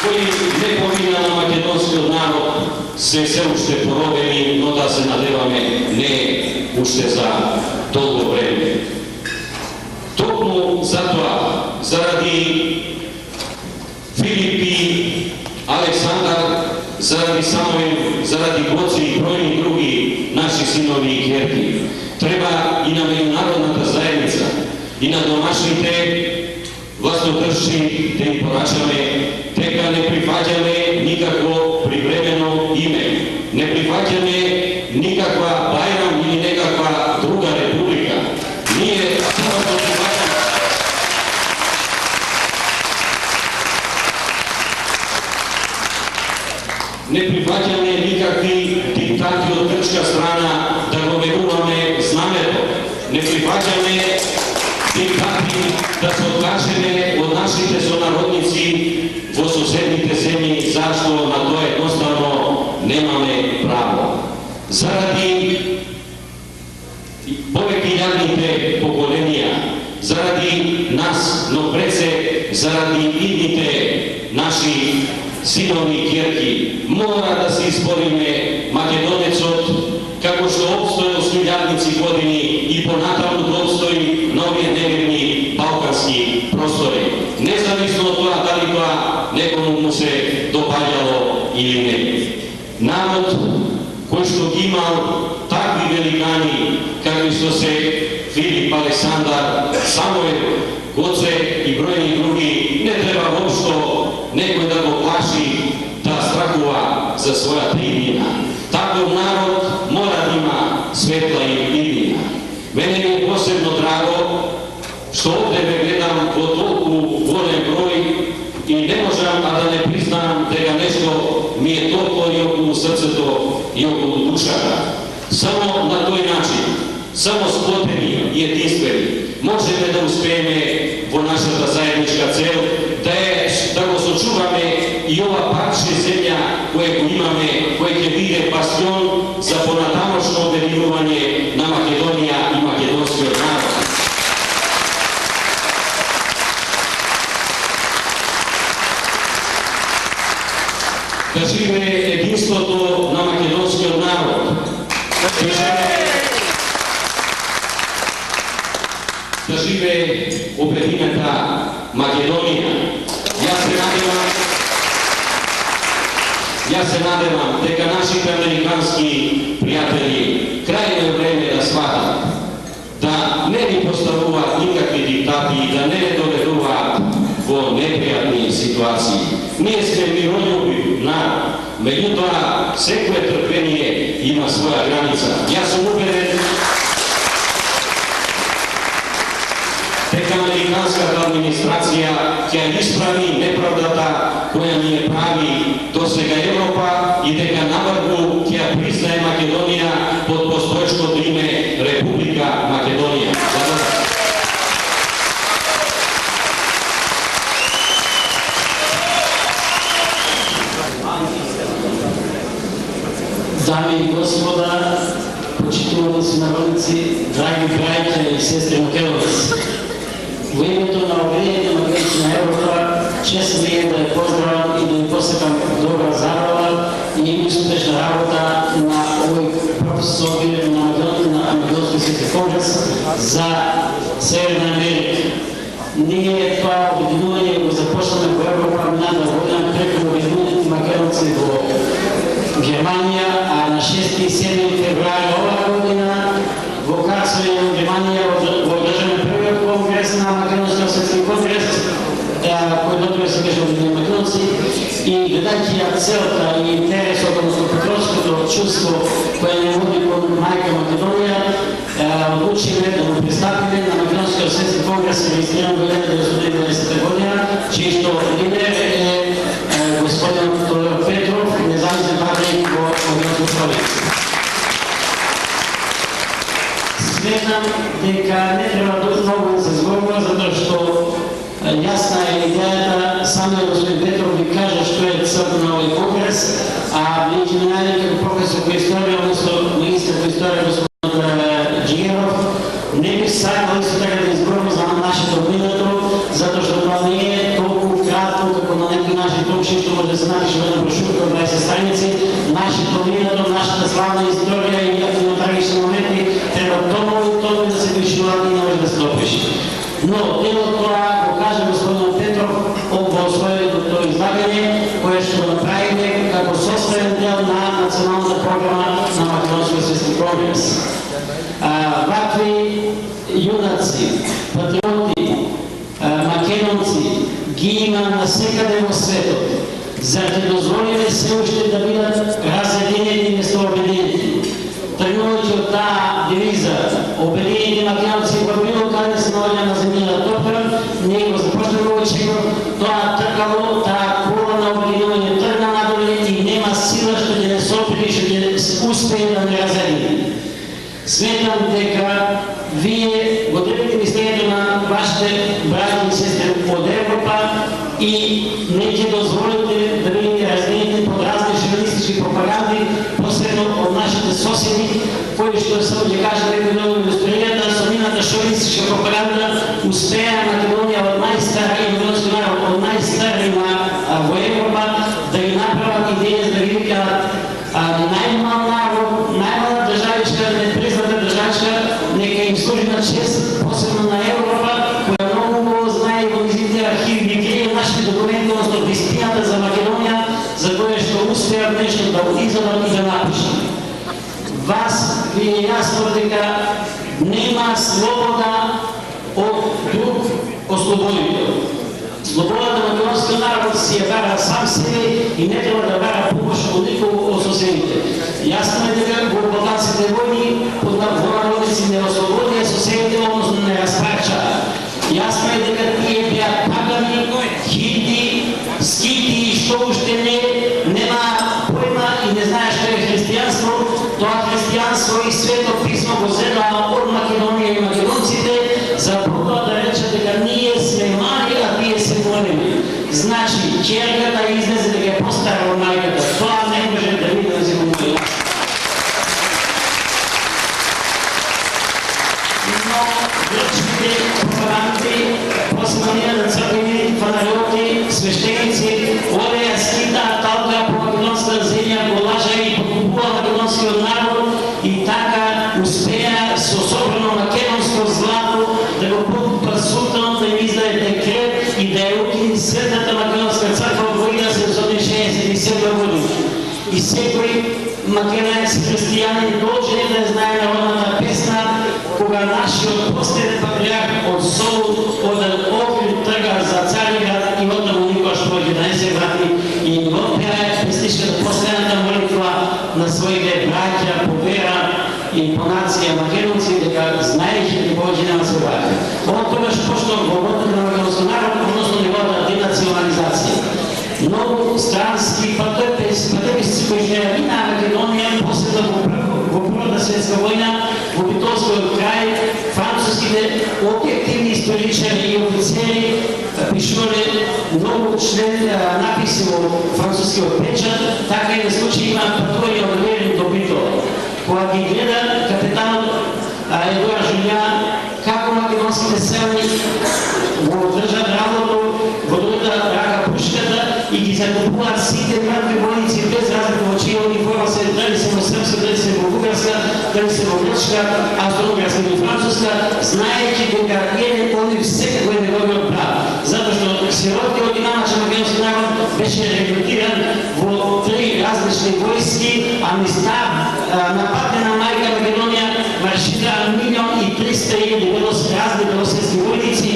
кои не помина на македонскиот народ, се уште поробени, но да се надеваме не уште за долго време. Токму затоа, заради Филипи, Александар, заради Самуил, заради Гоци и бројни други наши синови и керки, треба и на меѓународната заедница, и на домашните властодржци да им порачаме дека не прифаќаме никакво привремено име, не прифаќаме никаква Бајрам или некаква друга република. Ние само прифаќаме не прифаќаме никакви диктати од грчка страна да го веруваме знамето. Не прифаќаме диктати да се откажеме од нашите сонародници во соседните земји, зашто на тоа едноставно немаме право. Заради повеќе јадните поколенија, заради нас, но пред се заради идните наши синови и керки, мора да се избориме македонецот како што обстојал со илјадници години и понатаму да обстои на овие неверни балкански простори. Независно од тоа дали тоа некому му се допаѓало или не. Народ кој што ги имал такви великани, какви што се Филип, Александар, Самуил, Гоце и бројни други, не треба воопшто некој да го плаши да страхува за својата иднина. Таков народ мора да има светла иднина. Мене ми е посебно драго што овде ме гледам во толку голем број и не можам да не признам дека нешто ми е толку и околу срцето и околу душата. Само на тој начин, само сплотени и единствени, можеме да успееме во нашата заедничка цел, да го сочуваме и ова парче земја кое го имаме, кое ќе биде бастион за понатамошно обединување на Македонија и македонскиот народ. Да живее единството на македонскиот народ. Да живее обединета Македонија. Јас се надевам дека нашите американски пријатели крајно време да сватат да не ни поставуваат никакви диктати и да не доверуваат во непријатни ситуации. Ние сме миролюбив народ, меѓутоа секое трпение има своја граница. Јас сум убеден дека американската администрација ќе исправи неправдата која ни е прави досега Европа и дека наврву ќе ја признае Македонија под постоечкото име Република Македонија. Дами и господа, почитувани сонародници, драги браќа и сестри македонци, во името на Обединените македонци на Европа, чест ми е да ја поздравам и да ви посакам добра забава и успешна работа на овој процес на Македонски светски конгрес за Северна Америка. Ние това обединување го започнаме во Европа мината година преку обединените македонци во Германија, а на 6 и 7 февруари оваа година во Карсове во Германија во одржаме првиот конгрес на Македонскиот светски конгрес, кој добро се каже Обединени македонци, и гледајќи ја целта и интересот, односно патриотското чувство кое не води кон мајка Македонија, одлучиме да го пристапиме на Македонскиот светски конгрес регистриран во 1990 година, чиј што лидер е господин Тодор Петров, независен пратеник во Македонскиот столица. Сметам дека не треба многу да се зборува, затоа што јасна е идејата, само господин Петров ви кажа што е целта на овој конгрес, а бидејќи ме најде како професор по историја, односно магистар по историја господин Джигеров, не би сакал исто така да изборувам за нашето минато, затоа што тоа не е толку кратко како на некои наши ток што програма на Македонския светски конгрес. Вакви юнаци, патриоти, македонци ги има навсекаде во светот. За да дозволиме се уште да бидат разединени вместо обединени. Тргнувајќи од таа девиза, обединените македонци во било каде се наоѓа на земјата топка, ние го започнаме во чего, тоа тркало, таа кола на обединување тргна надоле и нема сила што ќе не се опри, што ќе успее да не разедини. Сметам дека вие го држите мислењето на вашите браќи и сестри од Европа и не ќе дозволите да бидете разделени под разни шовинистички пропаганди, посебно од нашите соседи, кои што само ќе кажа некој много историјата, со нивната шовинистичка пропаганда успеа Македонија од најстара и македонски народ од најстарima во Европа да ги направат идеја да ги викаат најмал народ, најмала државичка, непризната државичка, нека им служи на чест, посебно на Европа, која многу знае и во низите архиви ги крие нашите документи, односно вистината за Македонија, за која што успеа нешто да изодат и да напишат. Вас ви е јасно дека нема слобода од друг ослободител. Слободата на македонскиот народ си ја бара сам себе и не треба да бара помош од никого од соседите. Јасно е дека во балканските војни во народници не ослободија соседите, односно не распарчаа. Јасно е дека тие беа пагани, хити, скити и што уште нема појма и не знае што е христијанство. Тоа христијанство и свето писмо го земаа од Македонија и македонците за пробува да рече дека ние сме мали, а тие се големи. Значи, ќерката излезе дека е постара од мајката. Тоа не може да биде да се говори. Но грчките пропаганди, посманија на црквени фанариоти, свештеници, одеја скита, талка по македонска земја, го лажа и покупува македонскиот народ и така успеа со собрано македонско злато да го покупат султанот, да им издаде декрет и да ја укини Светата македонска црква во 1767 година. И секој македонец христијанин должен да знае народната песна кога нашиот последен патриарх од Солун од Охрид трга за Цариград и оттаму никогаш повеќе да не се врати и го пее песничката последната молитва на своите браќа по вера и по нација македонци дека знаејќи дека повеќе нема се врати. Од тогаш почнува борбата на македонскиот народ, односно неговата денационализација. Многу странски патеписци кои што минаа Македонија после во Првата светска војна во Битолскиот крај, француските објективни историчари и офицери пишувале многу написи во францускиот печат, така и на случаи има патување од Левин до Битола. Кога ги гледа капетанот Едуард Жулиан како македонските селни го држат работо во другата рака пушката и ги закупуваат сите мртви војници без разлика во чија униформа се, дали се во српска, дали се во бугарска, дали се во грчка, австро-угарска или француска, знаејќи дека еден од нив секако е неговиот брат. Затоа што сиротскиот иначе македонски народ беше рекрутиран во 3 различни војски, а нападена мајка Македонија маршира 1.300.000 разни белосветски војници,